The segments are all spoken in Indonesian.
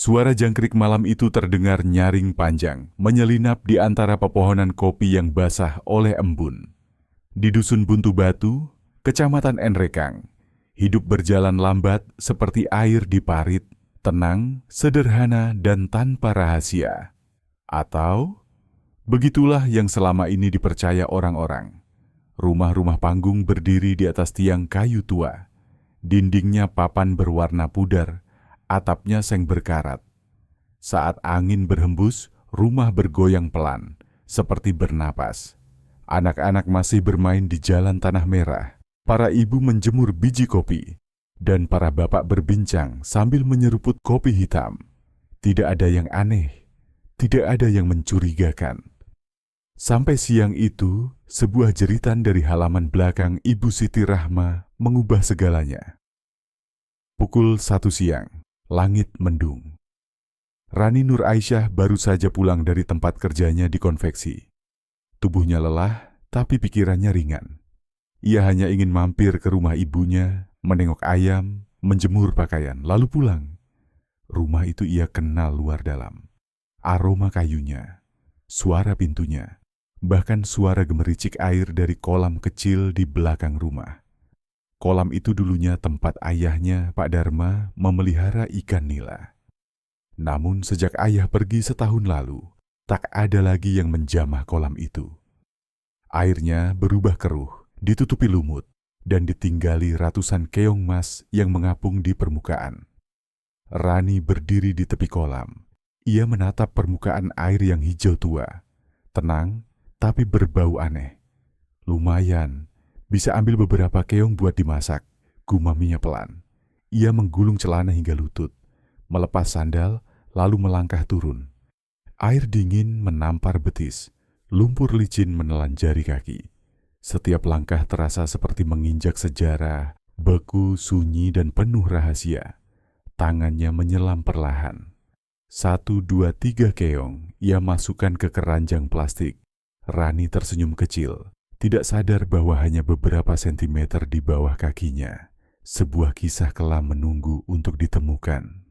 Suara jangkrik malam itu terdengar nyaring panjang, menyelinap di antara pepohonan kopi yang basah oleh embun. Di Dusun Buntu Batu, Kecamatan Enrekang, hidup berjalan lambat seperti air di parit, tenang, sederhana, dan tanpa rahasia. Atau, begitulah yang selama ini dipercaya orang-orang. Rumah-rumah panggung berdiri di atas tiang kayu tua. Dindingnya papan berwarna pudar, atapnya seng berkarat. Saat angin berhembus, rumah bergoyang pelan, seperti bernapas. Anak-anak masih bermain di jalan tanah merah. Para ibu menjemur biji kopi, dan para bapak berbincang sambil menyeruput kopi hitam. Tidak ada yang aneh, tidak ada yang mencurigakan. Sampai siang itu, sebuah jeritan dari halaman belakang Ibu Siti Rahma mengubah segalanya. Pukul 1 siang, langit mendung. Rani Nur Aisyah baru saja pulang dari tempat kerjanya di konveksi. Tubuhnya lelah, tapi pikirannya ringan. Ia hanya ingin mampir ke rumah ibunya, menengok ayam, menjemur pakaian, lalu pulang. Rumah itu ia kenal luar dalam. Aroma kayunya, suara pintunya, bahkan suara gemericik air dari kolam kecil di belakang rumah. Kolam itu dulunya tempat ayahnya, Pak Dharma, memelihara ikan nila. Namun sejak ayah pergi setahun lalu, tak ada lagi yang menjamah kolam itu. Airnya berubah keruh, ditutupi lumut, dan ditinggali ratusan keong mas yang mengapung di permukaan. Rani berdiri di tepi kolam. Ia menatap permukaan air yang hijau tua, tenang, tapi berbau aneh. Lumayan, bisa ambil beberapa keong buat dimasak, gumaminya pelan. Ia menggulung celana hingga lutut, melepas sandal, lalu melangkah turun. Air dingin menampar betis, lumpur licin menelan jari kaki. Setiap langkah terasa seperti menginjak sejarah, beku, sunyi, dan penuh rahasia. Tangannya menyelam perlahan. 1, 2, 3 keong ia masukkan ke keranjang plastik. Rani tersenyum kecil, tidak sadar bahwa hanya beberapa sentimeter di bawah kakinya. Sebuah kisah kelam menunggu untuk ditemukan.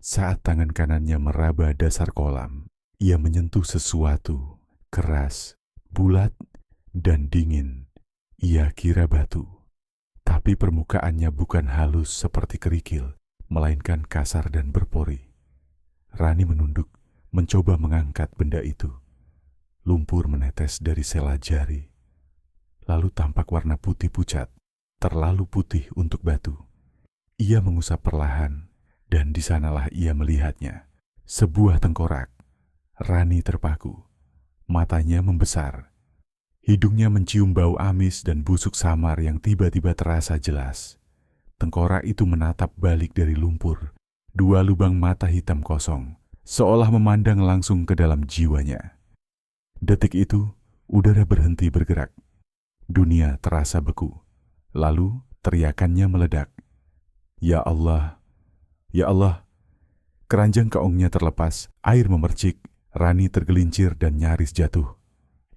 Saat tangan kanannya meraba dasar kolam, ia menyentuh sesuatu, keras, bulat, dan dingin. Ia kira batu. Tapi permukaannya bukan halus seperti kerikil, melainkan kasar dan berpori. Rani menunduk, mencoba mengangkat benda itu. Lumpur menetes dari sela jari. Lalu tampak warna putih pucat, terlalu putih untuk batu. Ia mengusap perlahan, dan di sanalah ia melihatnya. Sebuah tengkorak. Rani terpaku. Matanya membesar. Hidungnya mencium bau amis dan busuk samar yang tiba-tiba terasa jelas. Tengkorak itu menatap balik dari lumpur. 2 lubang mata hitam kosong, seolah memandang langsung ke dalam jiwanya. Detik itu, udara berhenti bergerak. Dunia terasa beku. Lalu, teriakannya meledak. Ya Allah! Ya Allah! Keranjang keongnya terlepas, air memercik, Rani tergelincir dan nyaris jatuh.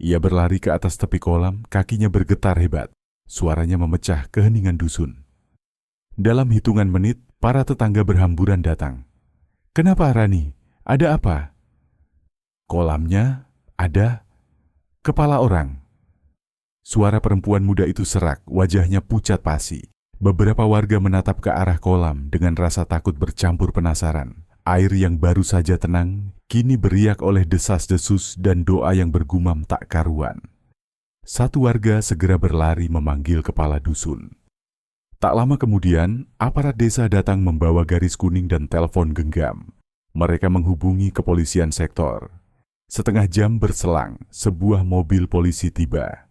Ia berlari ke atas tepi kolam, kakinya bergetar hebat. Suaranya memecah keheningan dusun. Dalam hitungan menit, para tetangga berhamburan datang. Kenapa Rani? Ada apa? Kolamnya ada kepala orang. Suara perempuan muda itu serak, wajahnya pucat pasi. Beberapa warga menatap ke arah kolam dengan rasa takut bercampur penasaran. Air yang baru saja tenang, kini beriak oleh desas-desus dan doa yang bergumam tak karuan. Satu warga segera berlari memanggil kepala dusun. Tak lama kemudian, aparat desa datang membawa garis kuning dan telepon genggam. Mereka menghubungi kepolisian sektor. Setengah jam berselang, sebuah mobil polisi tiba.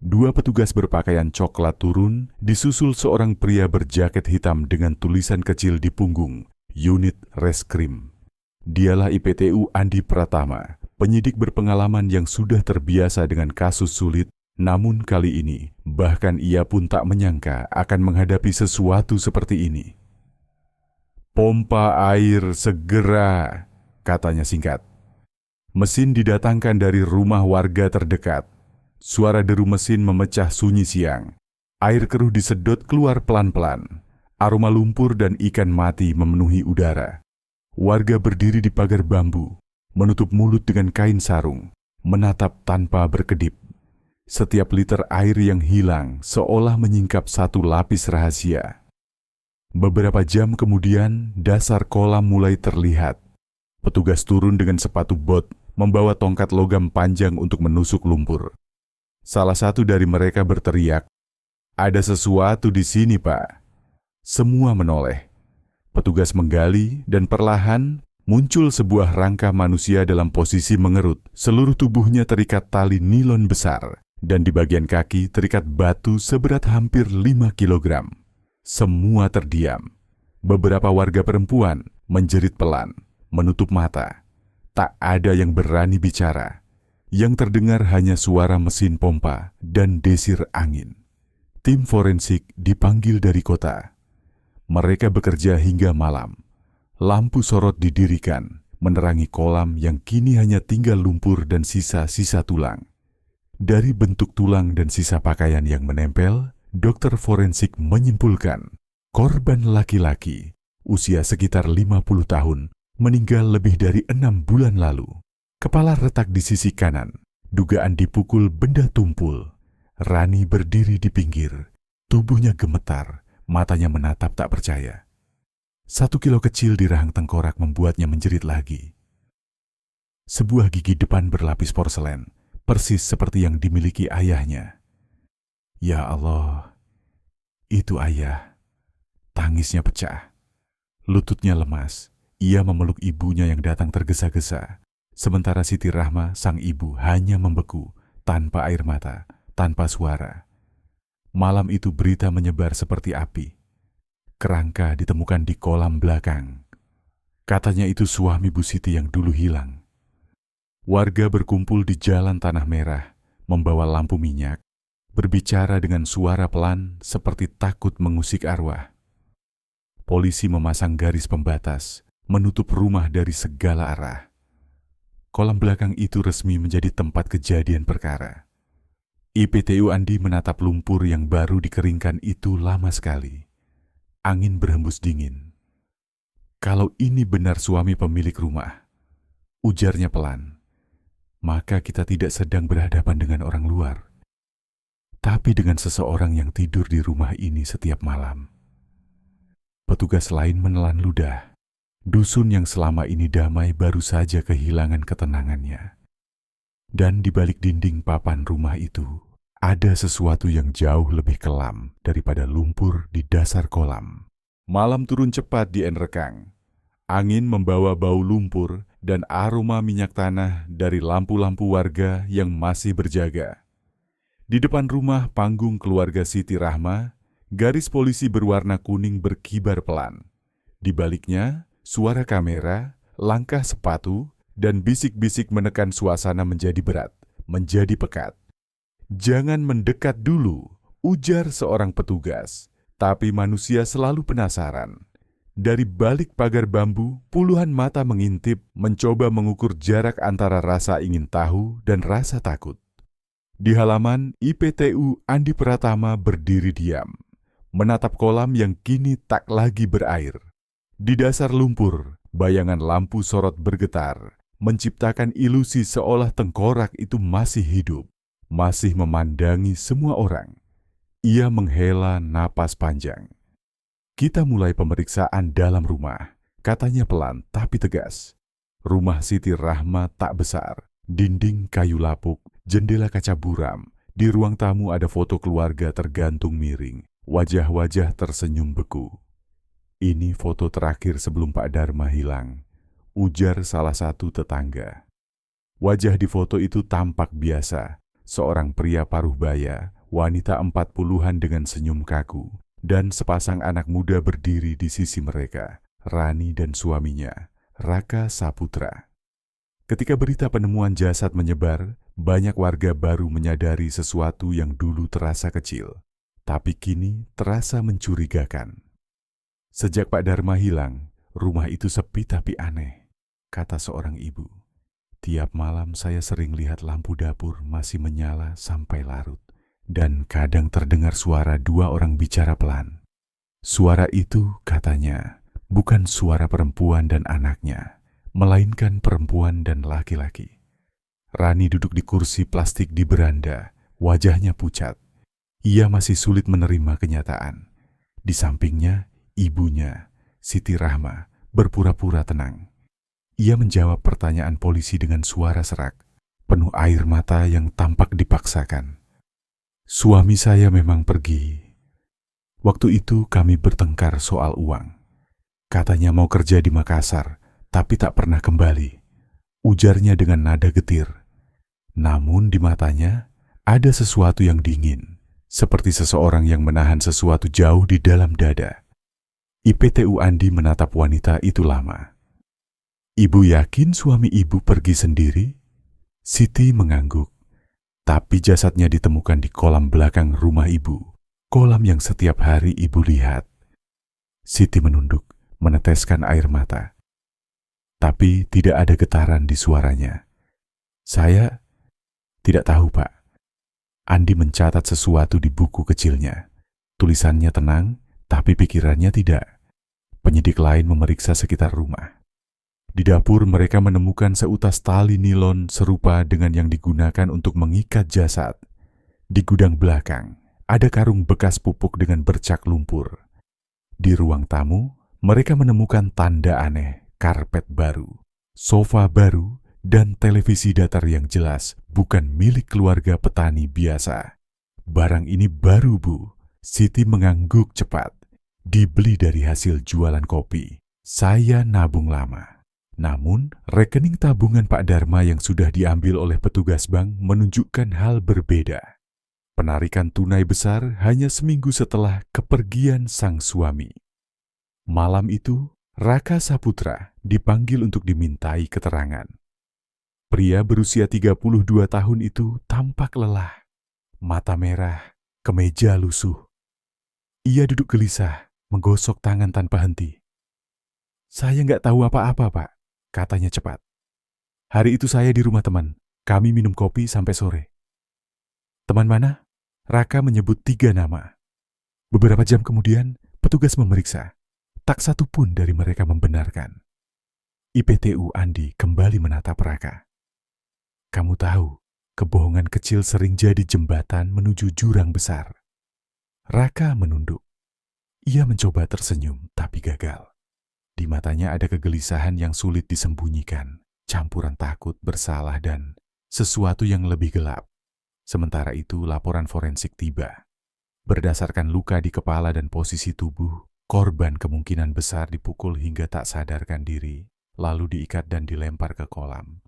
2 petugas berpakaian coklat turun, disusul seorang pria berjaket hitam dengan tulisan kecil di punggung, Unit Reskrim. Dialah IPTU Andi Pratama, penyidik berpengalaman yang sudah terbiasa dengan kasus sulit. Namun kali ini, bahkan ia pun tak menyangka akan menghadapi sesuatu seperti ini. Pompa air segera, katanya singkat. Mesin didatangkan dari rumah warga terdekat. Suara deru mesin memecah sunyi siang. Air keruh disedot keluar pelan-pelan. Aroma lumpur dan ikan mati memenuhi udara. Warga berdiri di pagar bambu, menutup mulut dengan kain sarung, menatap tanpa berkedip. Setiap liter air yang hilang seolah menyingkap satu lapis rahasia. Beberapa jam kemudian, dasar kolam mulai terlihat. Petugas turun dengan sepatu bot, membawa tongkat logam panjang untuk menusuk lumpur. Salah satu dari mereka berteriak, "Ada sesuatu di sini, Pak." Semua menoleh. Petugas menggali dan perlahan muncul sebuah rangka manusia dalam posisi mengerut. Seluruh tubuhnya terikat tali nilon besar dan di bagian kaki terikat batu seberat hampir 5 kilogram. Semua terdiam. Beberapa warga perempuan menjerit pelan, menutup mata. Tak ada yang berani bicara. Yang terdengar hanya suara mesin pompa dan desir angin. Tim forensik dipanggil dari kota. Mereka bekerja hingga malam. Lampu sorot didirikan, menerangi kolam yang kini hanya tinggal lumpur dan sisa-sisa tulang. Dari bentuk tulang dan sisa pakaian yang menempel, dokter forensik menyimpulkan korban laki-laki usia sekitar 50 tahun meninggal lebih dari 6 bulan lalu. Kepala retak di sisi kanan, dugaan dipukul benda tumpul. Rani berdiri di pinggir, tubuhnya gemetar, matanya menatap tak percaya. 1 kilo kecil di rahang tengkorak membuatnya menjerit lagi. Sebuah gigi depan berlapis porselen, persis seperti yang dimiliki ayahnya. Ya Allah, itu ayah. Tangisnya pecah. Lututnya lemas. Ia memeluk ibunya yang datang tergesa-gesa. Sementara Siti Rahma, sang ibu, hanya membeku, tanpa air mata, tanpa suara. Malam itu berita menyebar seperti api. Kerangka ditemukan di kolam belakang. Katanya itu suami Bu Siti yang dulu hilang. Warga berkumpul di Jalan Tanah Merah, membawa lampu minyak, berbicara dengan suara pelan seperti takut mengusik arwah. Polisi memasang garis pembatas, menutup rumah dari segala arah. Kolam belakang itu resmi menjadi tempat kejadian perkara. IPTU Andi menatap lumpur yang baru dikeringkan itu lama sekali. Angin berhembus dingin. Kalau ini benar suami pemilik rumah, ujarnya pelan, maka kita tidak sedang berhadapan dengan orang luar, tapi dengan seseorang yang tidur di rumah ini setiap malam. Petugas lain menelan ludah. Dusun yang selama ini damai baru saja kehilangan ketenangannya. Dan di balik dinding papan rumah itu, ada sesuatu yang jauh lebih kelam daripada lumpur di dasar kolam. Malam turun cepat di Enrekang. Angin membawa bau lumpur dan aroma minyak tanah dari lampu-lampu warga yang masih berjaga. Di depan rumah panggung keluarga Siti Rahma, garis polisi berwarna kuning berkibar pelan. Di baliknya, suara kamera, langkah sepatu, dan bisik-bisik menekan suasana menjadi berat, menjadi pekat. "Jangan mendekat dulu," ujar seorang petugas. Tapi manusia selalu penasaran. Dari balik pagar bambu, puluhan mata mengintip, mencoba mengukur jarak antara rasa ingin tahu dan rasa takut. Di halaman, IPTU Andi Pratama berdiri diam, menatap kolam yang kini tak lagi berair. Di dasar lumpur, bayangan lampu sorot bergetar, menciptakan ilusi seolah tengkorak itu masih hidup, masih memandangi semua orang. Ia menghela napas panjang. "Kita mulai pemeriksaan dalam rumah," katanya pelan tapi tegas. Rumah Siti Rahma tak besar, dinding kayu lapuk, jendela kaca buram. Di ruang tamu ada foto keluarga tergantung miring, wajah-wajah tersenyum beku. "Ini foto terakhir sebelum Pak Dharma hilang," ujar salah satu tetangga. Wajah di foto itu tampak biasa, seorang pria paruh baya, wanita 40-an dengan senyum kaku, dan sepasang anak muda berdiri di sisi mereka, Rani dan suaminya, Raka Saputra. Ketika berita penemuan jasad menyebar, banyak warga baru menyadari sesuatu yang dulu terasa kecil, tapi kini terasa mencurigakan. "Sejak Pak Dharma hilang, rumah itu sepi tapi aneh," kata seorang ibu. "Tiap malam saya sering lihat lampu dapur masih menyala sampai larut. Dan kadang terdengar suara 2 orang bicara pelan. Suara itu," katanya, bukan suara perempuan dan anaknya, melainkan perempuan dan laki-laki. Rani duduk di kursi plastik di beranda, wajahnya pucat. Ia masih sulit menerima kenyataan. Di sampingnya, ibunya, Siti Rahma, berpura-pura tenang. Ia menjawab pertanyaan polisi dengan suara serak, penuh air mata yang tampak dipaksakan. Suami saya memang pergi. Waktu itu kami bertengkar soal uang. Katanya mau kerja di Makassar, tapi tak pernah kembali. Ujarnya dengan nada getir. Namun di matanya ada sesuatu yang dingin, seperti seseorang yang menahan sesuatu jauh di dalam dada. IPTU Andi menatap wanita itu lama. Ibu yakin suami ibu pergi sendiri? Siti mengangguk. Tapi jasadnya ditemukan di kolam belakang rumah ibu. Kolam yang setiap hari ibu lihat. Siti menunduk, meneteskan air mata. Tapi tidak ada getaran di suaranya. Saya tidak tahu, Pak. Andi mencatat sesuatu di buku kecilnya. Tulisannya tenang, tapi pikirannya tidak. Penyidik lain memeriksa sekitar rumah. Di dapur mereka menemukan seutas tali nilon serupa dengan yang digunakan untuk mengikat jasad. Di gudang belakang, ada karung bekas pupuk dengan bercak lumpur. Di ruang tamu, mereka menemukan tanda aneh, karpet baru, sofa baru, dan televisi datar yang jelas bukan milik keluarga petani biasa. Barang ini baru, Bu. Siti mengangguk cepat. Dibeli dari hasil jualan kopi. Saya nabung lama. Namun, rekening tabungan Pak Dharma yang sudah diambil oleh petugas bank menunjukkan hal berbeda. Penarikan tunai besar hanya seminggu setelah kepergian sang suami. Malam itu, Raka Saputra dipanggil untuk dimintai keterangan. Pria berusia 32 tahun itu tampak lelah, mata merah, kemeja lusuh. Ia duduk gelisah, menggosok tangan tanpa henti. Saya nggak tahu apa-apa, Pak, katanya cepat. Hari itu saya di rumah teman, kami minum kopi sampai sore. Teman mana? Raka menyebut 3 nama. Beberapa jam kemudian, petugas memeriksa. Tak satu pun dari mereka membenarkan. IPTU Andi kembali menatap Raka. Kamu tahu, kebohongan kecil sering jadi jembatan menuju jurang besar. Raka menunduk. Ia mencoba tersenyum, tapi gagal. Di matanya ada kegelisahan yang sulit disembunyikan, campuran takut, bersalah, dan sesuatu yang lebih gelap. Sementara itu, laporan forensik tiba. Berdasarkan luka di kepala dan posisi tubuh, korban kemungkinan besar dipukul hingga tak sadarkan diri, lalu diikat dan dilempar ke kolam.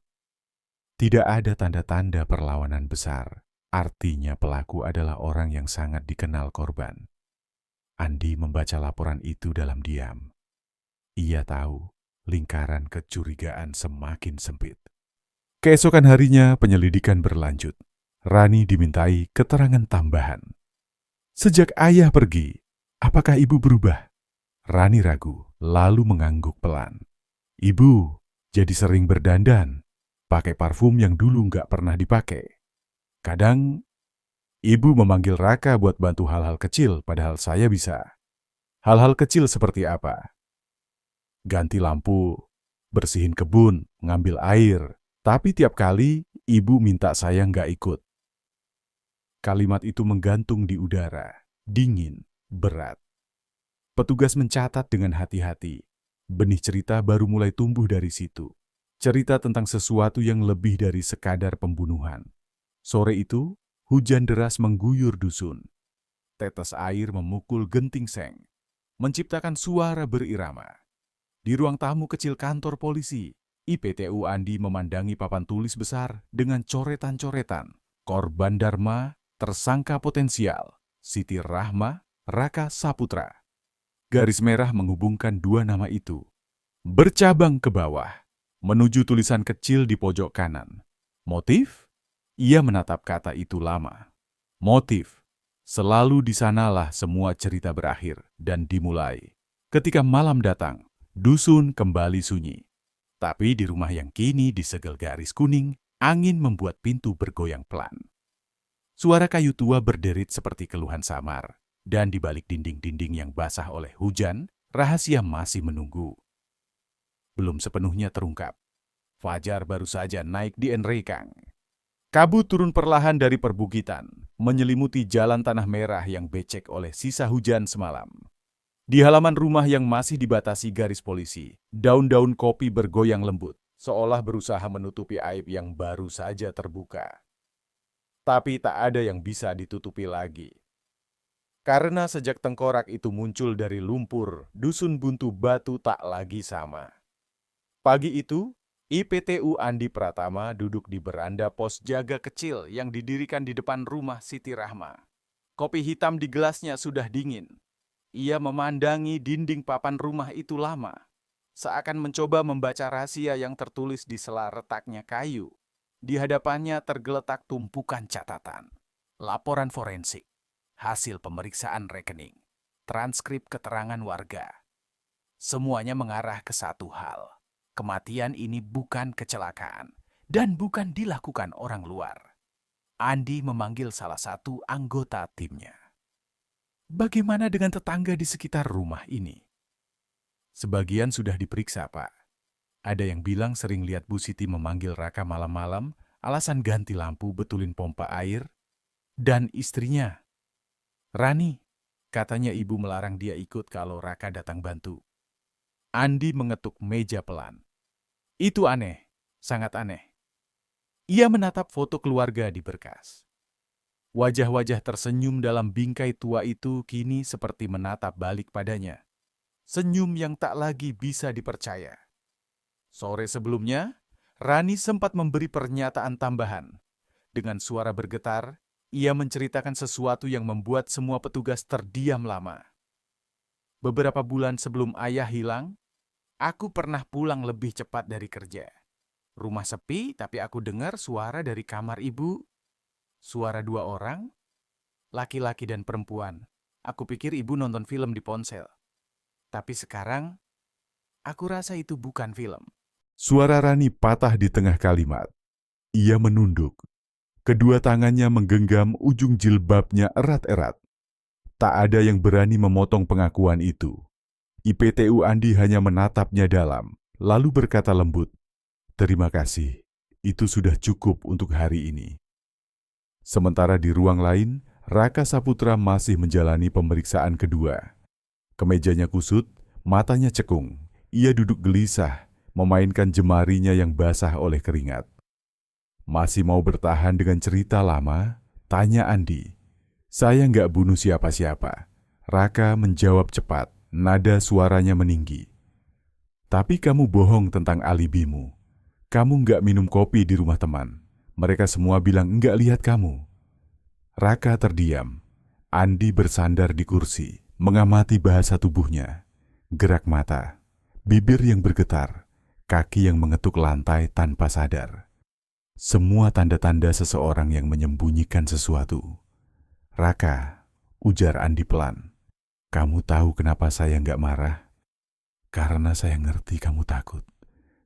Tidak ada tanda-tanda perlawanan besar, artinya pelaku adalah orang yang sangat dikenal korban. Andi membaca laporan itu dalam diam. Ia tahu lingkaran kecurigaan semakin sempit. Keesokan harinya penyelidikan berlanjut. Rani dimintai keterangan tambahan. Sejak ayah pergi, apakah ibu berubah? Rani ragu, lalu mengangguk pelan. Ibu jadi sering berdandan, pakai parfum yang dulu nggak pernah dipakai. Kadang ibu memanggil Raka buat bantu hal-hal kecil, padahal saya bisa. Hal-hal kecil seperti apa? Ganti lampu, bersihin kebun, ngambil air. Tapi tiap kali ibu minta saya nggak ikut. Kalimat itu menggantung di udara, dingin, berat. Petugas mencatat dengan hati-hati. Benih cerita baru mulai tumbuh dari situ. Cerita tentang sesuatu yang lebih dari sekadar pembunuhan. Sore itu, hujan deras mengguyur dusun. Tetes air memukul genting seng, menciptakan suara berirama. Di ruang tamu kecil kantor polisi, IPTU Andi memandangi papan tulis besar dengan coretan-coretan. Korban Dharma, tersangka potensial, Siti Rahma, Raka Saputra. Garis merah menghubungkan 2 nama itu. Bercabang ke bawah, menuju tulisan kecil di pojok kanan. Motif? Ia menatap kata itu lama. Motif. Selalu di sanalah semua cerita berakhir dan dimulai. Ketika malam datang, dusun kembali sunyi. Tapi di rumah yang kini disegel garis kuning, angin membuat pintu bergoyang pelan. Suara kayu tua berderit seperti keluhan samar, dan di balik dinding-dinding yang basah oleh hujan, Rahasia masih menunggu. Belum sepenuhnya terungkap. Fajar baru saja naik di Enrekang. Kabut turun perlahan dari perbukitan, menyelimuti jalan tanah merah yang becek oleh sisa hujan semalam. Di halaman rumah yang masih dibatasi garis polisi, daun-daun kopi bergoyang lembut, seolah berusaha menutupi aib yang baru saja terbuka. Tapi tak ada yang bisa ditutupi lagi. Karena sejak tengkorak itu muncul dari lumpur, dusun Buntu Batu tak lagi sama. Pagi itu, IPTU Andi Pratama duduk di beranda pos jaga kecil yang didirikan di depan rumah Siti Rahma. Kopi hitam di gelasnya sudah dingin. Ia memandangi dinding papan rumah itu lama, seakan mencoba membaca rahasia yang tertulis di sela retaknya kayu. Di hadapannya tergeletak tumpukan catatan, laporan forensik, hasil pemeriksaan rekening, transkrip keterangan warga. Semuanya mengarah ke satu hal. Kematian ini bukan kecelakaan dan bukan dilakukan orang luar. Andi memanggil salah satu anggota timnya. Bagaimana dengan tetangga di sekitar rumah ini? Sebagian sudah diperiksa, Pak. Ada yang bilang sering lihat Bu Siti memanggil Raka malam-malam, alasan ganti lampu betulin pompa air. Dan istrinya, Rani, katanya ibu melarang dia ikut kalau Raka datang bantu. Andi mengetuk meja pelan. Itu aneh, sangat aneh. Ia menatap foto keluarga di berkas. Wajah-wajah tersenyum dalam bingkai tua itu kini seperti menatap balik padanya. Senyum yang tak lagi bisa dipercaya. Sore sebelumnya, Rani sempat memberi pernyataan tambahan. Dengan suara bergetar, ia menceritakan sesuatu yang membuat semua petugas terdiam lama. Beberapa bulan sebelum ayah hilang, aku pernah pulang lebih cepat dari kerja. Rumah sepi, tapi aku dengar suara dari kamar ibu. Suara dua orang, laki-laki dan perempuan. Aku pikir ibu nonton film di ponsel. Tapi sekarang, aku rasa itu bukan film. Suara Rani patah di tengah kalimat. Ia menunduk. Kedua tangannya menggenggam ujung jilbabnya erat-erat. Tak ada yang berani memotong pengakuan itu. IPTU Andi hanya menatapnya dalam, lalu berkata lembut, "Terima kasih, itu sudah cukup untuk hari ini." Sementara di ruang lain, Raka Saputra masih menjalani pemeriksaan kedua. Kemejanya kusut, matanya cekung. Ia duduk gelisah, memainkan jemarinya yang basah oleh keringat. "Masih mau bertahan dengan cerita lama?" tanya Andi. "Saya nggak bunuh siapa-siapa." Raka menjawab cepat, nada suaranya meninggi. "Tapi kamu bohong tentang alibimu. Kamu nggak minum kopi di rumah teman. Mereka semua bilang nggak lihat kamu." Raka terdiam. Andi bersandar di kursi, mengamati bahasa tubuhnya. Gerak mata, bibir yang bergetar, kaki yang mengetuk lantai tanpa sadar. Semua tanda-tanda seseorang yang menyembunyikan sesuatu. "Raka," ujar Andi pelan, "kamu tahu kenapa saya nggak marah? Karena saya ngerti kamu takut.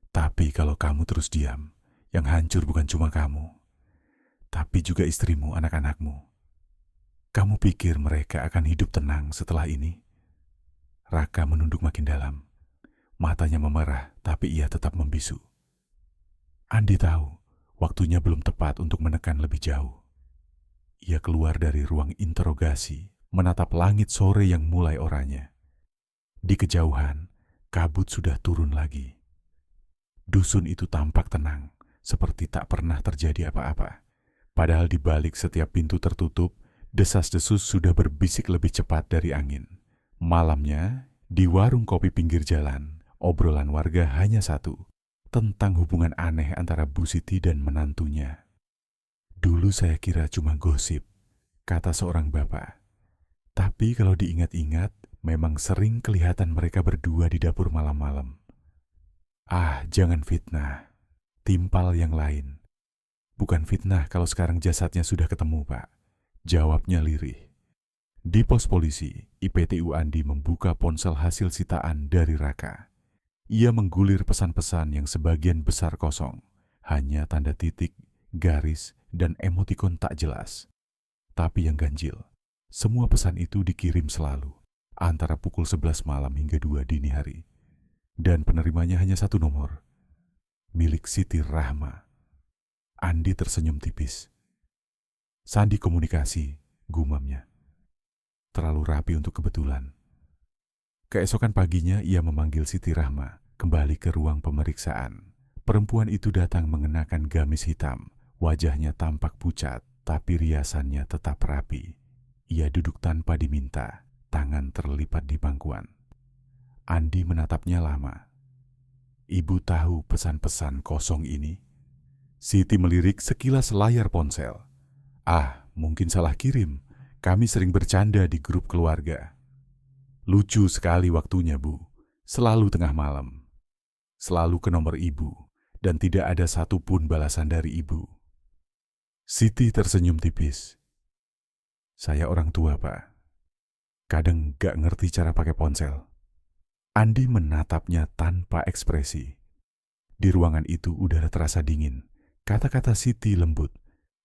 Tapi kalau kamu terus diam, yang hancur bukan cuma kamu, tapi juga istrimu, anak-anakmu. Kamu pikir mereka akan hidup tenang setelah ini?" Raka menunduk makin dalam. Matanya memerah, tapi ia tetap membisu. Andi tahu, waktunya belum tepat untuk menekan lebih jauh. Ia keluar dari ruang interogasi, menatap langit sore yang mulai oranye. Di kejauhan, kabut sudah turun lagi. Dusun itu tampak tenang, seperti tak pernah terjadi apa-apa. Padahal di balik setiap pintu tertutup, desas-desus sudah berbisik lebih cepat dari angin. Malamnya, di warung kopi pinggir jalan, obrolan warga hanya satu, tentang hubungan aneh antara Bu Siti dan menantunya. "Dulu saya kira cuma gosip," kata seorang bapak. "Tapi kalau diingat-ingat, memang sering kelihatan mereka berdua di dapur malam-malam." "Ah, jangan fitnah. Timpal yang lain." "Bukan fitnah kalau sekarang jasadnya sudah ketemu, Pak," jawabnya lirih. Di pos polisi, IPTU Andi membuka ponsel hasil sitaan dari Raka. Ia menggulir pesan-pesan yang sebagian besar kosong, hanya tanda titik, garis, dan emotikon tak jelas. Tapi yang ganjil, semua pesan itu dikirim selalu. antara pukul 11 malam hingga 2 dini hari. Dan penerimanya hanya satu nomor, milik Siti Rahma. Andi tersenyum tipis. Sandi komunikasi, gumamnya. Terlalu rapi untuk kebetulan. Keesokan paginya ia memanggil Siti Rahma kembali ke ruang pemeriksaan. Perempuan itu datang mengenakan gamis hitam. Wajahnya tampak pucat, tapi riasannya tetap rapi. Ia duduk tanpa diminta, tangan terlipat di pangkuan. Andi menatapnya lama. Ibu tahu pesan-pesan kosong ini? Siti melirik sekilas layar ponsel. Ah, mungkin salah kirim. Kami sering bercanda di grup keluarga. Lucu sekali waktunya, Bu. Selalu tengah malam. Selalu ke nomor ibu. Dan tidak ada satupun balasan dari ibu. Siti tersenyum tipis. Saya orang tua, Pak. Kadang gak ngerti cara pakai ponsel. Andi menatapnya tanpa ekspresi. Di ruangan itu udara terasa dingin. Kata-kata Siti lembut,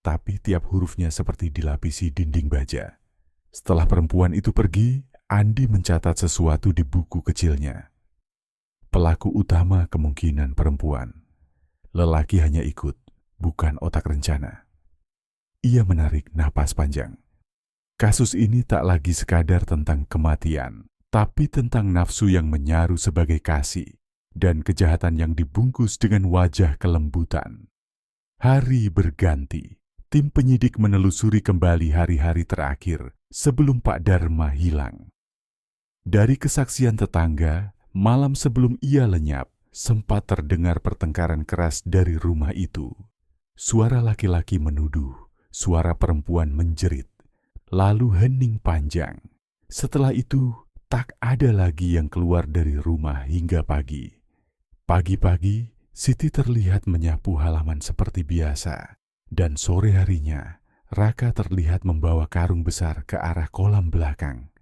tapi tiap hurufnya seperti dilapisi dinding baja. Setelah perempuan itu pergi, Andi mencatat sesuatu di buku kecilnya. Pelaku utama kemungkinan perempuan. Lelaki hanya ikut, bukan otak rencana. Ia menarik napas panjang. Kasus ini tak lagi sekadar tentang kematian, tapi tentang nafsu yang menyaru sebagai kasih dan kejahatan yang dibungkus dengan wajah kelembutan. Hari berganti, tim penyidik menelusuri kembali hari-hari terakhir sebelum Pak Dharma hilang. Dari kesaksian tetangga, malam sebelum ia lenyap, sempat terdengar pertengkaran keras dari rumah itu. Suara laki-laki menuduh, suara perempuan menjerit, lalu hening panjang. Setelah itu, tak ada lagi yang keluar dari rumah hingga pagi. Pagi-pagi, Siti terlihat menyapu halaman seperti biasa. Dan sore harinya, Raka terlihat membawa karung besar ke arah kolam belakang.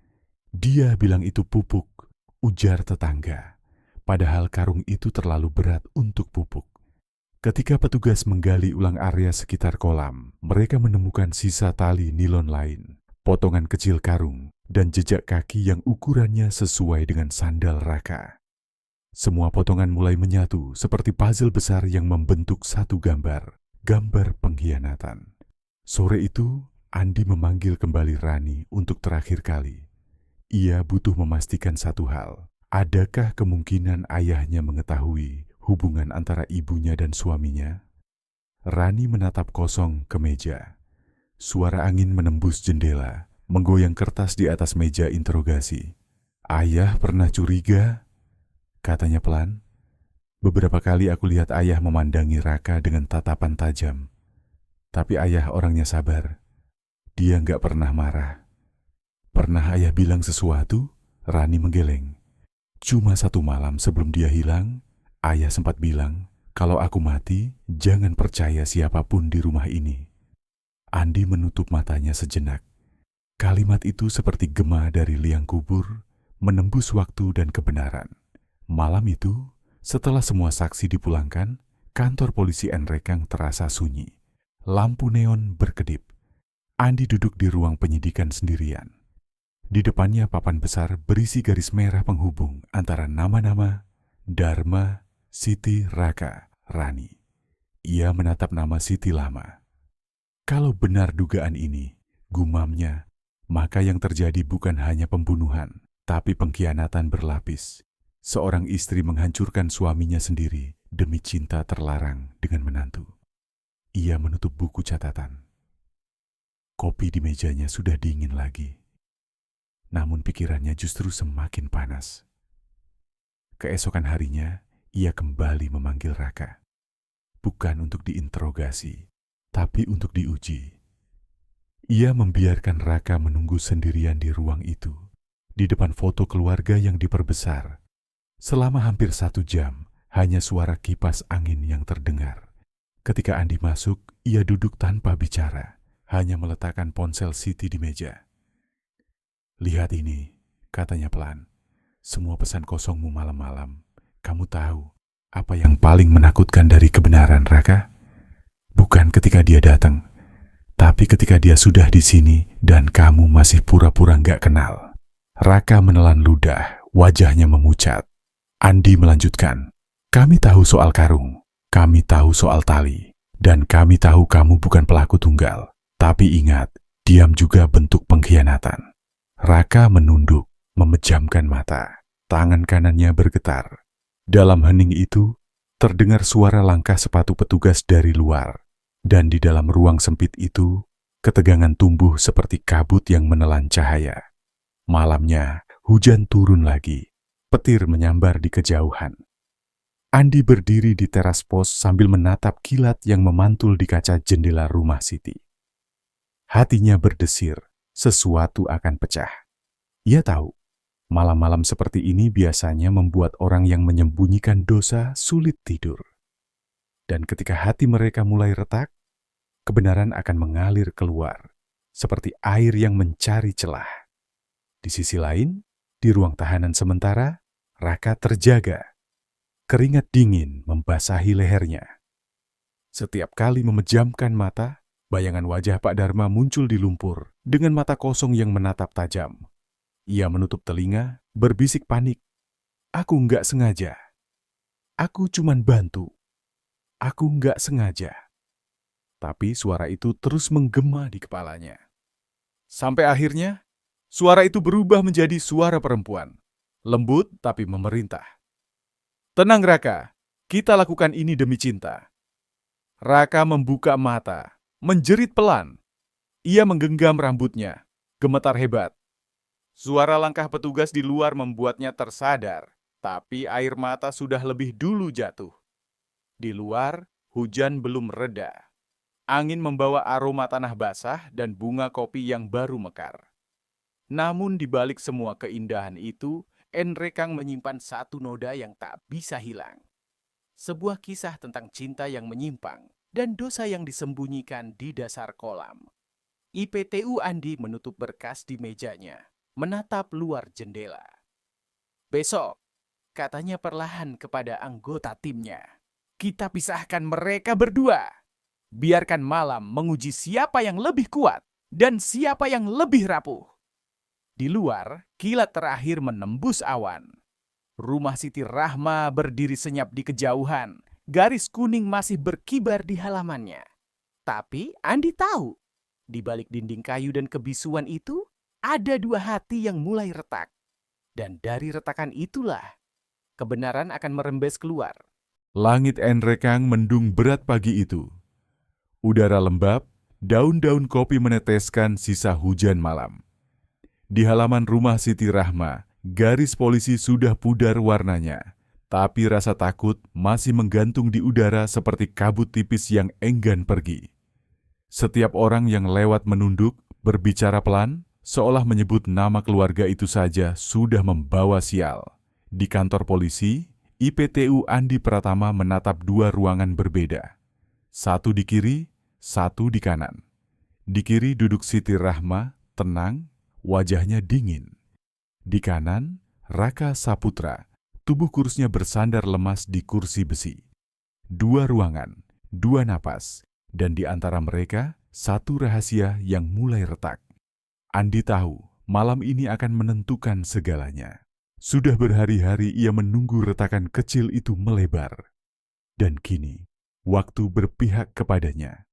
Dia bilang itu pupuk, ujar tetangga. Padahal karung itu terlalu berat untuk pupuk. Ketika petugas menggali ulang area sekitar kolam, mereka menemukan sisa tali nilon lain, potongan kecil karung, dan jejak kaki yang ukurannya sesuai dengan sandal Raka. Semua potongan mulai menyatu seperti puzzle besar yang membentuk satu gambar pengkhianatan. Sore itu, Andi memanggil kembali Rani untuk terakhir kali. Ia butuh memastikan satu hal. Adakah kemungkinan ayahnya mengetahui hubungan antara ibunya dan suaminya? Rani menatap kosong ke meja. Suara angin menembus jendela, menggoyang kertas di atas meja interogasi. Ayah pernah curiga? Katanya pelan. Beberapa kali aku lihat ayah memandangi Raka dengan tatapan tajam. Tapi ayah orangnya sabar. Dia nggak pernah marah. Pernah ayah bilang sesuatu? Rani menggeleng. Cuma satu malam sebelum dia hilang, ayah sempat bilang, kalau aku mati, jangan percaya siapapun di rumah ini. Andi menutup matanya sejenak. Kalimat itu seperti gema dari liang kubur, menembus waktu dan kebenaran. Malam itu, setelah semua saksi dipulangkan, kantor polisi Nrekang terasa sunyi. Lampu neon berkedip. Andi duduk di ruang penyidikan sendirian. Di depannya papan besar berisi garis merah penghubung antara nama-nama Dharma, Siti, Raka, Rani. Ia menatap nama Siti lama. Kalau benar dugaan ini, gumamnya, maka yang terjadi bukan hanya pembunuhan, tapi pengkhianatan berlapis. Seorang istri menghancurkan suaminya sendiri demi cinta terlarang dengan menantu. Ia menutup buku catatan. Kopi di mejanya sudah dingin lagi. Namun pikirannya justru semakin panas. Keesokan harinya, ia kembali memanggil Raka. Bukan untuk diinterogasi, tapi untuk diuji. Ia membiarkan Raka menunggu sendirian di ruang itu, di depan foto keluarga yang diperbesar. Selama hampir 1 jam, hanya suara kipas angin yang terdengar. Ketika Andi masuk, ia duduk tanpa bicara, hanya meletakkan ponsel Siti di meja. Lihat ini, katanya pelan. Semua pesan kosongmu malam-malam. Kamu tahu apa yang paling menakutkan dari kebenaran, Raka? Bukan ketika dia datang, tapi ketika dia sudah di sini dan kamu masih pura-pura nggak kenal. Raka menelan ludah, wajahnya memucat. Andi melanjutkan, kami tahu soal karung, kami tahu soal tali, dan kami tahu kamu bukan pelaku tunggal. Tapi ingat, diam juga bentuk pengkhianatan. Raka menunduk, memejamkan mata. Tangan kanannya bergetar. Dalam hening itu, terdengar suara langkah sepatu petugas dari luar. Dan di dalam ruang sempit itu, ketegangan tumbuh seperti kabut yang menelan cahaya. Malamnya, hujan turun lagi. Petir menyambar di kejauhan. Andi berdiri di teras pos sambil menatap kilat yang memantul di kaca jendela rumah Siti. Hatinya berdesir, sesuatu akan pecah. Ia tahu, malam-malam seperti ini biasanya membuat orang yang menyembunyikan dosa sulit tidur. Dan ketika hati mereka mulai retak, kebenaran akan mengalir keluar, seperti air yang mencari celah. Di sisi lain, di ruang tahanan sementara, Raka terjaga. Keringat dingin membasahi lehernya. Setiap kali memejamkan mata, bayangan wajah Pak Dharma muncul di lumpur dengan mata kosong yang menatap tajam. Ia menutup telinga, berbisik panik. Aku nggak sengaja. Aku cuman bantu. Aku nggak sengaja. Tapi suara itu terus menggema di kepalanya. Sampai akhirnya, suara itu berubah menjadi suara perempuan. Lembut tapi memerintah. Tenang Raka, kita lakukan ini demi cinta. Raka membuka mata, menjerit pelan. Ia menggenggam rambutnya, gemetar hebat. Suara langkah petugas di luar membuatnya tersadar, tapi air mata sudah lebih dulu jatuh. Di luar, hujan belum reda. Angin membawa aroma tanah basah dan bunga kopi yang baru mekar. Namun di balik semua keindahan itu, Enrekang menyimpan satu noda yang tak bisa hilang. Sebuah kisah tentang cinta yang menyimpang dan dosa yang disembunyikan di dasar kolam. IPTU Andi menutup berkas di mejanya, menatap luar jendela. Besok, katanya perlahan kepada anggota timnya, kita pisahkan mereka berdua. Biarkan malam menguji siapa yang lebih kuat dan siapa yang lebih rapuh. Di luar, kilat terakhir menembus awan. Rumah Siti Rahma berdiri senyap di kejauhan. Garis kuning masih berkibar di halamannya. Tapi Andi tahu, di balik dinding kayu dan kebisuan itu, ada dua hati yang mulai retak. Dan dari retakan itulah, kebenaran akan merembes keluar. Langit Enrekang mendung berat pagi itu. Udara lembab, daun-daun kopi meneteskan sisa hujan malam. Di halaman rumah Siti Rahma, garis polisi sudah pudar warnanya, tapi rasa takut masih menggantung di udara seperti kabut tipis yang enggan pergi. Setiap orang yang lewat menunduk, berbicara pelan, seolah menyebut nama keluarga itu saja sudah membawa sial. Di kantor polisi, IPTU Andi Pratama menatap dua ruangan berbeda. Satu di kiri, satu di kanan. Di kiri duduk Siti Rahma, tenang, wajahnya dingin. Di kanan, Raka Saputra, tubuh kurusnya bersandar lemas di kursi besi. Dua ruangan, dua napas, dan di antara mereka, satu rahasia yang mulai retak. Andi tahu, malam ini akan menentukan segalanya. Sudah berhari-hari ia menunggu retakan kecil itu melebar. Dan kini, waktu berpihak kepadanya.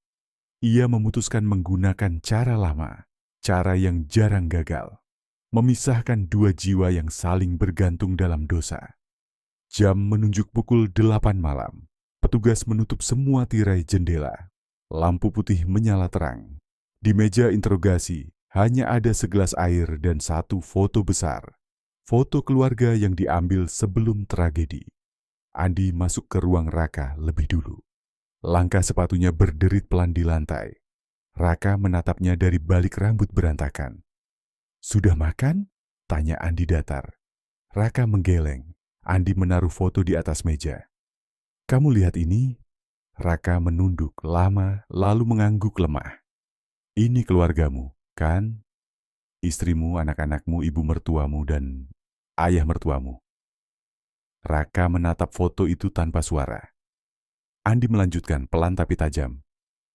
Ia memutuskan menggunakan cara lama. Cara yang jarang gagal, memisahkan dua jiwa yang saling bergantung dalam dosa. Jam menunjuk pukul 8 malam. Petugas menutup semua tirai jendela. Lampu putih menyala terang. Di meja interogasi, hanya ada segelas air dan satu foto besar. Foto keluarga yang diambil sebelum tragedi. Andi masuk ke ruang Raka lebih dulu. Langkah sepatunya berderit pelan di lantai. Raka menatapnya dari balik rambut berantakan. Sudah makan? Tanya Andi datar. Raka menggeleng. Andi menaruh foto di atas meja. Kamu lihat ini? Raka menunduk lama lalu mengangguk lemah. Ini keluargamu, kan? Istrimu, anak-anakmu, ibu mertuamu, dan ayah mertuamu. Raka menatap foto itu tanpa suara. Andi melanjutkan pelan tapi tajam.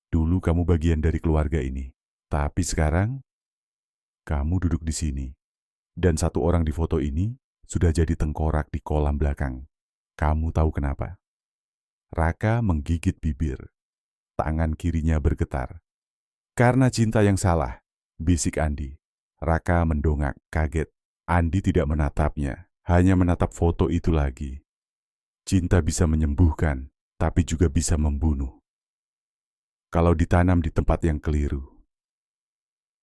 Dulu kamu bagian dari keluarga ini, tapi sekarang kamu duduk di sini, Dan satu orang di foto ini sudah jadi tengkorak di kolam belakang. Kamu tahu kenapa? Raka menggigit bibir. Tangan kirinya bergetar. Karena cinta yang salah, bisik Andi. Raka mendongak, kaget. Andi tidak menatapnya, hanya menatap foto itu lagi. Cinta bisa menyembuhkan, tapi juga bisa membunuh. Kalau ditanam di tempat yang keliru.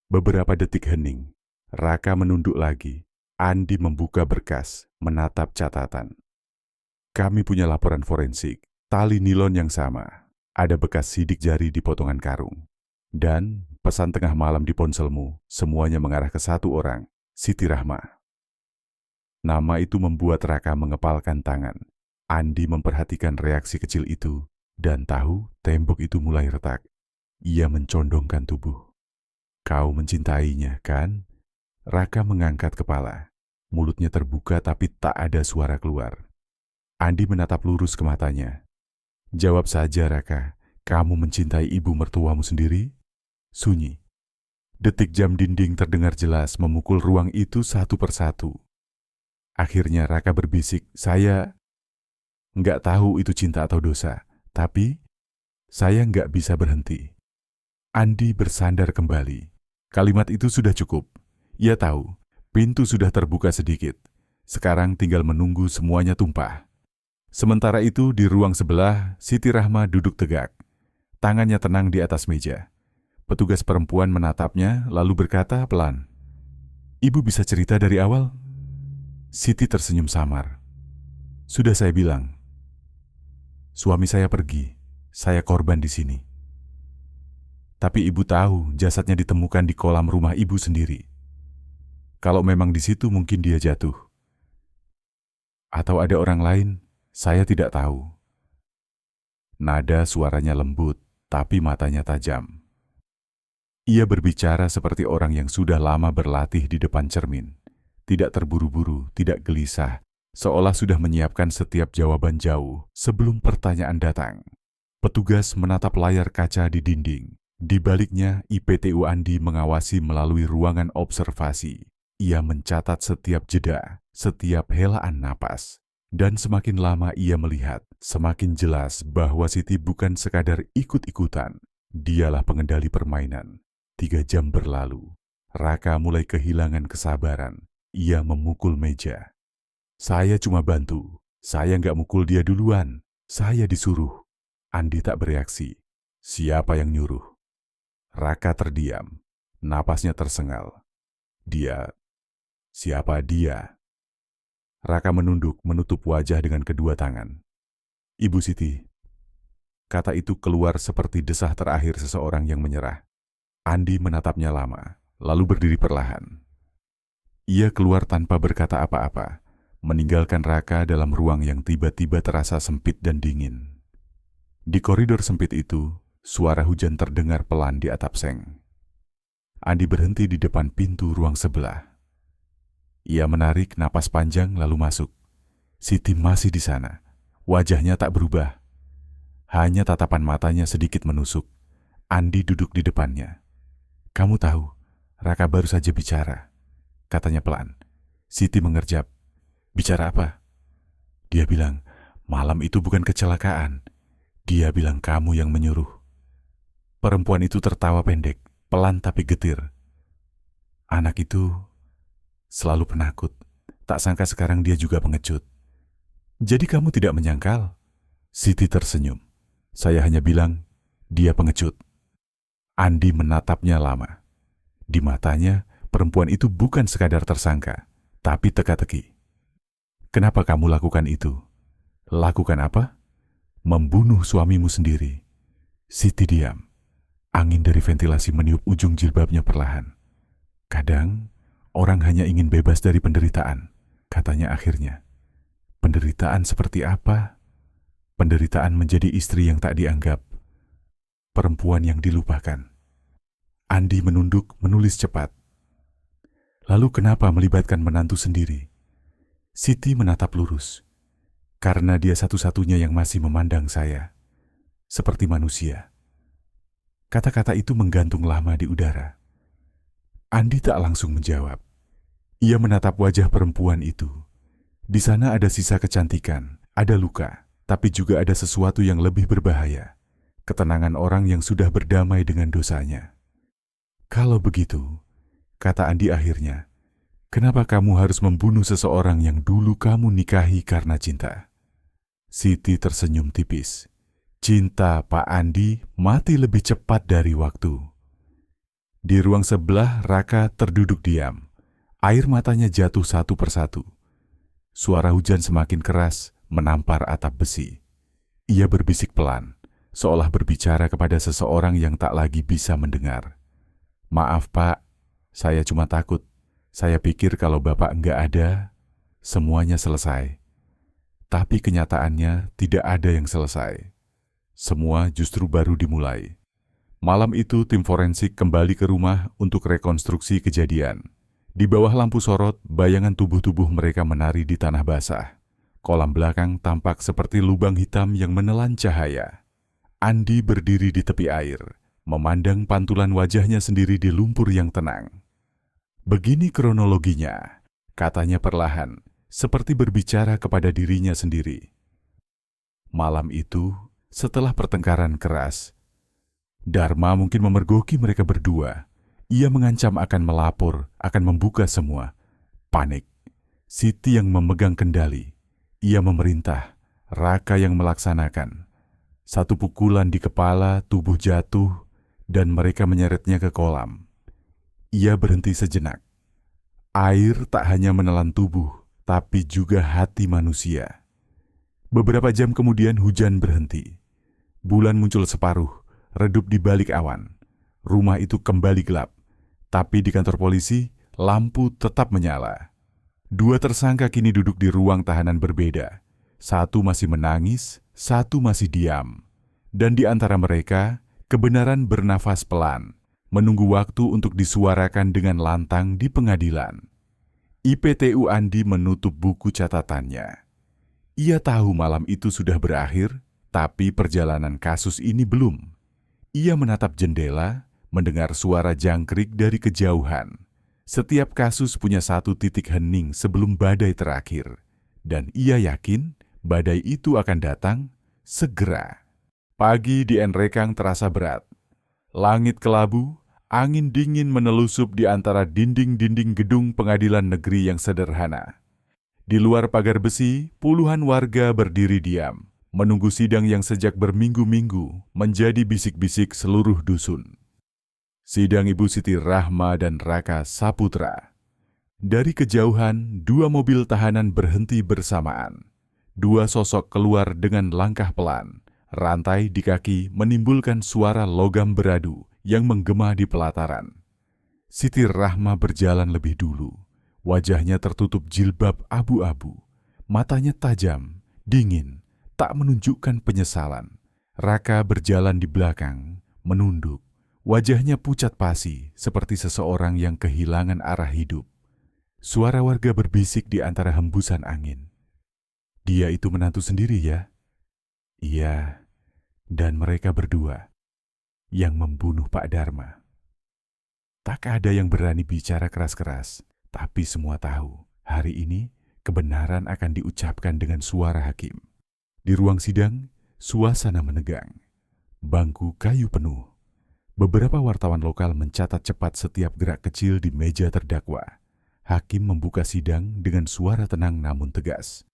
Beberapa detik hening, Raka menunduk lagi. Andi membuka berkas, menatap catatan. Kami punya laporan forensik, tali nilon yang sama. Ada bekas sidik jari di potongan karung. Dan pesan tengah malam di ponselmu, semuanya mengarah ke satu orang, Siti Rahma. Nama itu membuat Raka mengepalkan tangan. Andi memperhatikan reaksi kecil itu, dan tahu tembok itu mulai retak. Ia mencondongkan tubuh. Kau mencintainya, kan? Raka mengangkat kepala. Mulutnya terbuka tapi tak ada suara keluar. Andi menatap lurus ke matanya. Jawab saja, Raka. Kamu mencintai ibu mertuamu sendiri? Sunyi. Detik jam dinding terdengar jelas memukul ruang itu satu persatu. Akhirnya Raka berbisik, saya nggak tahu itu cinta atau dosa, tapi saya nggak bisa berhenti. Andi bersandar kembali. Kalimat itu sudah cukup. Ia tahu, pintu sudah terbuka sedikit. Sekarang tinggal menunggu semuanya tumpah. Sementara itu di ruang sebelah, Siti Rahma duduk tegak. Tangannya tenang di atas meja. Petugas perempuan menatapnya lalu berkata pelan, "Ibu bisa cerita dari awal?" Siti tersenyum samar. "Sudah saya bilang. Suami saya pergi, saya korban di sini. Tapi ibu tahu jasadnya ditemukan di kolam rumah ibu sendiri. Kalau memang di situ mungkin dia jatuh. Atau ada orang lain, saya tidak tahu." Nada suaranya lembut, tapi matanya tajam. Ia berbicara seperti orang yang sudah lama berlatih di depan cermin. Tidak terburu-buru, tidak gelisah, seolah sudah menyiapkan setiap jawaban jauh sebelum pertanyaan datang. Petugas menatap layar kaca di dinding. Di baliknya, IPTU Andi mengawasi melalui ruangan observasi. Ia mencatat setiap jeda, setiap helaan napas. Dan semakin lama ia melihat, semakin jelas bahwa Siti bukan sekadar ikut-ikutan. Dialah pengendali permainan. 3 jam berlalu. Raka mulai kehilangan kesabaran. Ia memukul meja. "Saya cuma bantu. Saya nggak mukul dia duluan. Saya disuruh." Andi tak bereaksi. Siapa yang nyuruh? Raka terdiam. Napasnya tersengal. Siapa dia? Raka menunduk, menutup wajah dengan kedua tangan. "Ibu Siti." Kata itu keluar seperti desah terakhir seseorang yang menyerah. Andi menatapnya lama, lalu berdiri perlahan. Ia keluar tanpa berkata apa-apa, meninggalkan Raka dalam ruang yang tiba-tiba terasa sempit dan dingin. Di koridor sempit itu, suara hujan terdengar pelan di atap seng. Andi berhenti di depan pintu ruang sebelah. Ia menarik napas panjang lalu masuk. Siti masih di sana. Wajahnya tak berubah. Hanya tatapan matanya sedikit menusuk. Andi duduk di depannya. "Kamu tahu, Raka baru saja bicara," katanya pelan. Siti mengerjap. "Bicara apa?" Dia bilang, "Malam itu bukan kecelakaan. Dia bilang kamu yang menyuruh." Perempuan itu tertawa pendek, pelan tapi getir. "Anak itu selalu penakut. Tak sangka sekarang dia juga pengecut." "Jadi kamu tidak menyangkal?" Siti tersenyum. "Saya hanya bilang, dia pengecut." Andi menatapnya lama. Di matanya, perempuan itu bukan sekadar tersangka, tapi teka-teki. "Kenapa kamu lakukan itu?" "Lakukan apa?" "Membunuh suamimu sendiri." Siti diam. Angin dari ventilasi meniup ujung jilbabnya perlahan. "Kadang, orang hanya ingin bebas dari penderitaan," katanya akhirnya. "Penderitaan seperti apa?" "Penderitaan menjadi istri yang tak dianggap. Perempuan yang dilupakan." Andi menunduk menulis cepat. "Lalu kenapa melibatkan menantu sendiri?" Siti menatap lurus. "Karena dia satu-satunya yang masih memandang saya seperti manusia." Kata-kata itu menggantung lama di udara. Andi tak langsung menjawab. Ia menatap wajah perempuan itu. Di sana ada sisa kecantikan, ada luka, tapi juga ada sesuatu yang lebih berbahaya. Ketenangan orang yang sudah berdamai dengan dosanya. Kalau begitu, kata Andi akhirnya, kenapa kamu harus membunuh seseorang yang dulu kamu nikahi karena cinta? Siti tersenyum tipis. Cinta Pak Andi mati lebih cepat dari waktu. Di ruang sebelah, Raka terduduk diam. Air matanya jatuh satu persatu. Suara hujan semakin keras menampar atap besi. Ia berbisik pelan, seolah berbicara kepada seseorang yang tak lagi bisa mendengar. Maaf Pak, saya cuma takut. Saya pikir kalau Bapak enggak ada, semuanya selesai. Tapi kenyataannya tidak ada yang selesai. Semua justru baru dimulai. Malam itu tim forensik kembali ke rumah untuk rekonstruksi kejadian. Di bawah lampu sorot, bayangan tubuh-tubuh mereka menari di tanah basah. Kolam belakang tampak seperti lubang hitam yang menelan cahaya. Andi berdiri di tepi air, memandang pantulan wajahnya sendiri di lumpur yang tenang. Begini kronologinya, katanya perlahan, seperti berbicara kepada dirinya sendiri. Malam itu, setelah pertengkaran keras, Dharma mungkin memergoki mereka berdua. Ia mengancam akan melapor, akan membuka semua. Panik. Siti yang memegang kendali. Ia memerintah, Raka yang melaksanakan. Satu pukulan di kepala, tubuh jatuh, dan mereka menyeretnya ke kolam. Ia berhenti sejenak. Air tak hanya menelan tubuh, tapi juga hati manusia. Beberapa jam kemudian hujan berhenti. Bulan muncul separuh, redup di balik awan. Rumah itu kembali gelap. Tapi di kantor polisi, lampu tetap menyala. Dua tersangka kini duduk di ruang tahanan berbeda. Satu masih menangis, satu masih diam. Dan di antara mereka, kebenaran bernafas pelan, menunggu waktu untuk disuarakan dengan lantang di pengadilan. IPTU Andi menutup buku catatannya. Ia tahu malam itu sudah berakhir, tapi perjalanan kasus ini belum. Ia menatap jendela, mendengar suara jangkrik dari kejauhan. Setiap kasus punya satu titik hening sebelum badai terakhir. Dan ia yakin badai itu akan datang segera. Pagi di Enrekang terasa berat. Langit kelabu, angin dingin menelusup di antara dinding-dinding gedung pengadilan negeri yang sederhana. Di luar pagar besi, puluhan warga berdiri diam, menunggu sidang yang sejak berminggu-minggu menjadi bisik-bisik seluruh dusun. Sidang Ibu Siti Rahma dan Raka Saputra. Dari kejauhan, dua mobil tahanan berhenti bersamaan. Dua sosok keluar dengan langkah pelan. Rantai di kaki menimbulkan suara logam beradu yang menggema di pelataran. Siti Rahma berjalan lebih dulu. Wajahnya tertutup jilbab abu-abu. Matanya tajam, dingin, tak menunjukkan penyesalan. Raka berjalan di belakang, menunduk. Wajahnya pucat pasi, seperti seseorang yang kehilangan arah hidup. Suara warga berbisik di antara hembusan angin. Dia itu menantu sendiri ya? Iya, dan mereka berdua yang membunuh Pak Dharma. Tak ada yang berani bicara keras-keras, tapi semua tahu hari ini kebenaran akan diucapkan dengan suara hakim. Di ruang sidang, suasana menegang. Bangku kayu penuh. Beberapa wartawan lokal mencatat cepat setiap gerak kecil di meja terdakwa. Hakim membuka sidang dengan suara tenang namun tegas.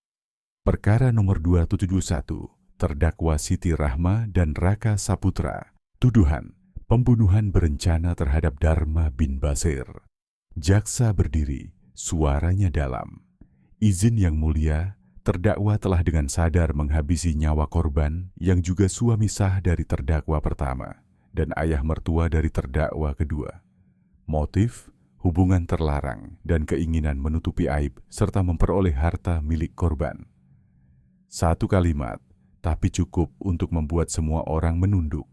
Perkara nomor 271, terdakwa Siti Rahma dan Raka Saputra. Tuduhan, pembunuhan berencana terhadap Dharma bin Basir. Jaksa berdiri, suaranya dalam. Izin yang mulia, terdakwa telah dengan sadar menghabisi nyawa korban yang juga suami sah dari terdakwa pertama dan ayah mertua dari terdakwa kedua. Motif, hubungan terlarang dan keinginan menutupi aib serta memperoleh harta milik korban. Satu kalimat, tapi cukup untuk membuat semua orang menunduk.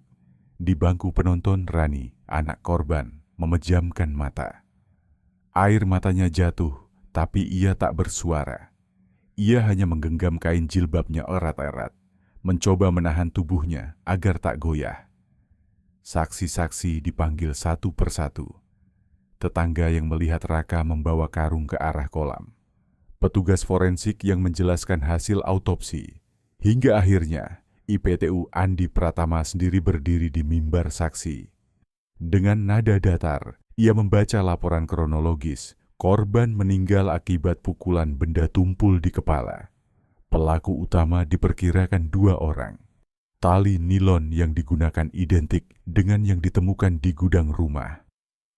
Di bangku penonton, Rani, anak korban, memejamkan mata. Air matanya jatuh, tapi ia tak bersuara. Ia hanya menggenggam kain jilbabnya erat-erat, mencoba menahan tubuhnya agar tak goyah. Saksi-saksi dipanggil satu persatu. tetangga yang melihat Raka membawa karung ke arah kolam. Petugas forensik yang menjelaskan hasil autopsi. Hingga akhirnya, IPTU Andi Pratama sendiri berdiri di mimbar saksi. Dengan nada datar, ia membaca laporan kronologis. Korban meninggal akibat pukulan benda tumpul di kepala. Pelaku utama diperkirakan 2 orang. Tali nilon yang digunakan identik dengan yang ditemukan di gudang rumah.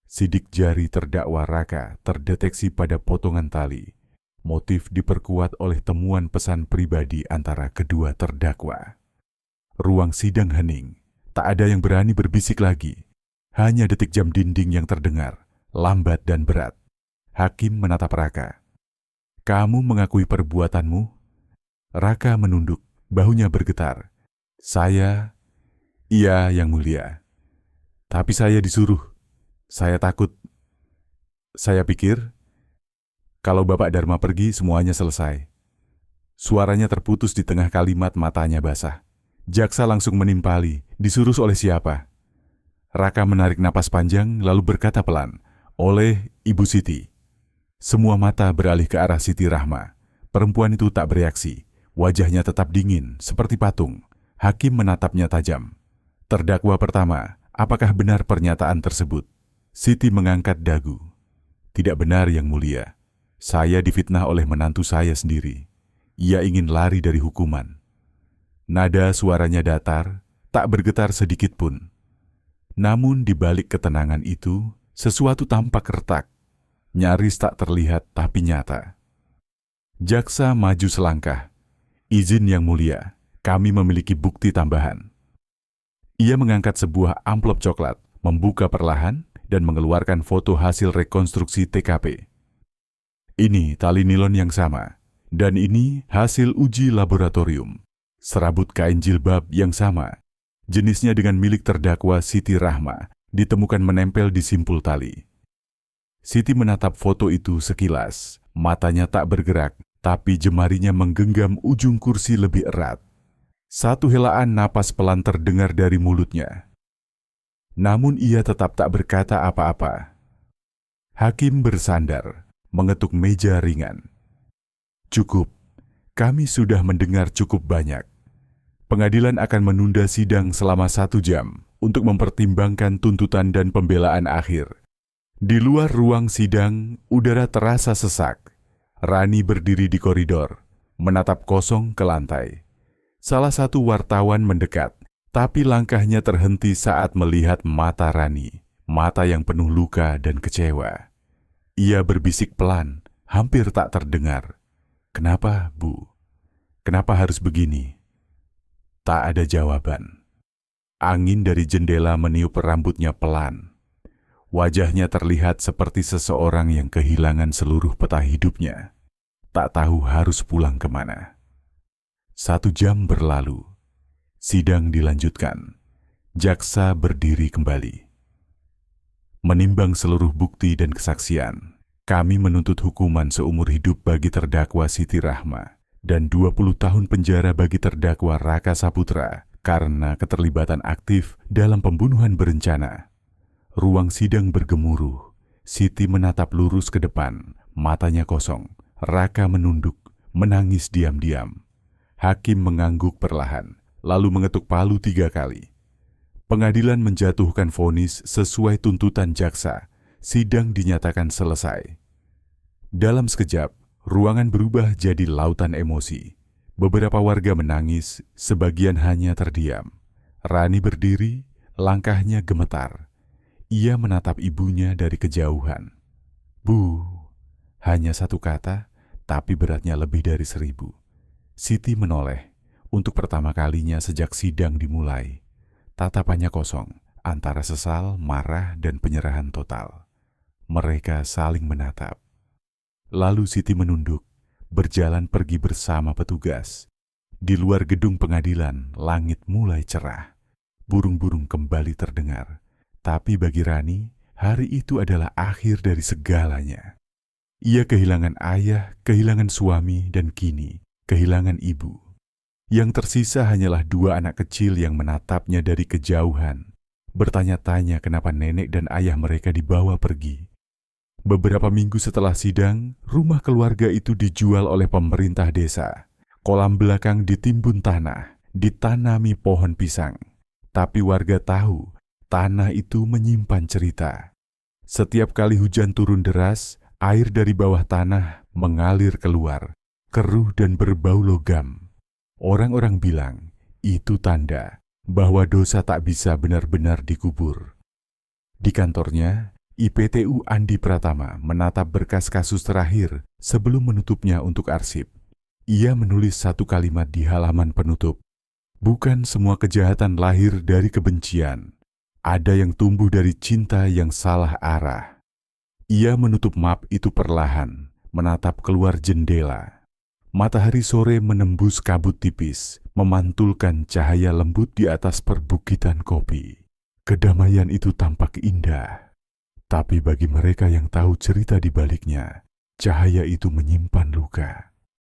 Sidik jari terdakwa Raka terdeteksi pada potongan tali. Motif diperkuat oleh temuan pesan pribadi antara kedua terdakwa. Ruang sidang hening. Tak ada yang berani berbisik lagi. Hanya detik jam dinding yang terdengar, lambat dan berat. Hakim menatap Raka. "Kamu mengakui perbuatanmu?" Raka menunduk, bahunya bergetar. "Saya, iya yang mulia. Tapi saya disuruh. Saya takut. Saya pikir, kalau Bapak Dharma pergi, semuanya selesai." Suaranya terputus di tengah kalimat, matanya basah. Jaksa langsung menimpali, "Disuruh oleh siapa?" Raka menarik napas panjang, lalu berkata pelan, "Oleh Ibu Siti." Semua mata beralih ke arah Siti Rahma. Perempuan itu tak bereaksi. Wajahnya tetap dingin, seperti patung. Hakim menatapnya tajam. "Terdakwa pertama, apakah benar pernyataan tersebut?" Siti mengangkat dagu. "Tidak benar, Yang Mulia. Saya difitnah oleh menantu saya sendiri. Ia ingin lari dari hukuman." Nada suaranya datar, tak bergetar sedikit pun. Namun di balik ketenangan itu, sesuatu tampak retak. Nyaris tak terlihat tapi nyata. Jaksa maju selangkah. "Izin Yang Mulia, kami memiliki bukti tambahan." Ia mengangkat sebuah amplop coklat, membuka perlahan, dan mengeluarkan foto hasil rekonstruksi TKP. "Ini tali nilon yang sama, dan ini hasil uji laboratorium. Serabut kain jilbab yang sama, jenisnya dengan milik terdakwa Siti Rahma, ditemukan menempel di simpul tali." Siti menatap foto itu sekilas, matanya tak bergerak, tapi jemarinya menggenggam ujung kursi lebih erat. Satu helaan napas pelan terdengar dari mulutnya. Namun ia tetap tak berkata apa-apa. Hakim bersandar, mengetuk meja ringan. "Cukup, kami sudah mendengar cukup banyak. Pengadilan akan menunda sidang selama 1 jam untuk mempertimbangkan tuntutan dan pembelaan akhir." Di luar ruang sidang, udara terasa sesak. Rani berdiri di koridor, menatap kosong ke lantai. Salah satu wartawan mendekat, tapi langkahnya terhenti saat melihat mata Rani, mata yang penuh luka dan kecewa. Ia berbisik pelan, hampir tak terdengar. "Kenapa, Bu? Kenapa harus begini?" Tak ada jawaban. Angin dari jendela meniup rambutnya pelan. Wajahnya terlihat seperti seseorang yang kehilangan seluruh peta hidupnya. Tak tahu harus pulang kemana. 1 jam berlalu. Sidang dilanjutkan. Jaksa berdiri kembali. "Menimbang seluruh bukti dan kesaksian, kami menuntut hukuman seumur hidup bagi terdakwa Siti Rahma dan 20 tahun penjara bagi terdakwa Raka Saputra karena keterlibatan aktif dalam pembunuhan berencana." Ruang sidang bergemuruh. Siti menatap lurus ke depan, matanya kosong. Raka menunduk, menangis diam-diam. Hakim mengangguk perlahan, lalu mengetuk palu 3 kali. Pengadilan menjatuhkan vonis sesuai tuntutan jaksa. Sidang dinyatakan selesai. Dalam sekejap, ruangan berubah jadi lautan emosi. Beberapa warga menangis, sebagian hanya terdiam. Rani berdiri, langkahnya gemetar. Ia menatap ibunya dari kejauhan. "Bu," hanya 1 kata, tapi beratnya lebih dari 1000. Siti menoleh, untuk pertama kalinya sejak sidang dimulai. Tatapannya kosong, antara sesal, marah, dan penyerahan total. Mereka saling menatap. Lalu Siti menunduk, berjalan pergi bersama petugas. Di luar gedung pengadilan, langit mulai cerah. Burung-burung kembali terdengar. Tapi bagi Rani, hari itu adalah akhir dari segalanya. Ia kehilangan ayah, kehilangan suami, dan kini kehilangan ibu. Yang tersisa hanyalah 2 anak kecil yang menatapnya dari kejauhan, bertanya-tanya kenapa nenek dan ayah mereka dibawa pergi. Beberapa minggu setelah sidang, rumah keluarga itu dijual oleh pemerintah desa. Kolam belakang ditimbun tanah, ditanami pohon pisang. Tapi warga tahu, tanah itu menyimpan cerita. Setiap kali hujan turun deras, air dari bawah tanah mengalir keluar, keruh dan berbau logam. Orang-orang bilang, itu tanda bahwa dosa tak bisa benar-benar dikubur. Di kantornya, IPTU Andi Pratama menatap berkas kasus terakhir sebelum menutupnya untuk arsip. Ia menulis satu kalimat di halaman penutup. Bukan semua kejahatan lahir dari kebencian. Ada yang tumbuh dari cinta yang salah arah. Ia menutup map itu perlahan, menatap keluar jendela. Matahari sore menembus kabut tipis, memantulkan cahaya lembut di atas perbukitan kopi. Kedamaian itu tampak indah. Tapi bagi mereka yang tahu cerita di baliknya, cahaya itu menyimpan luka.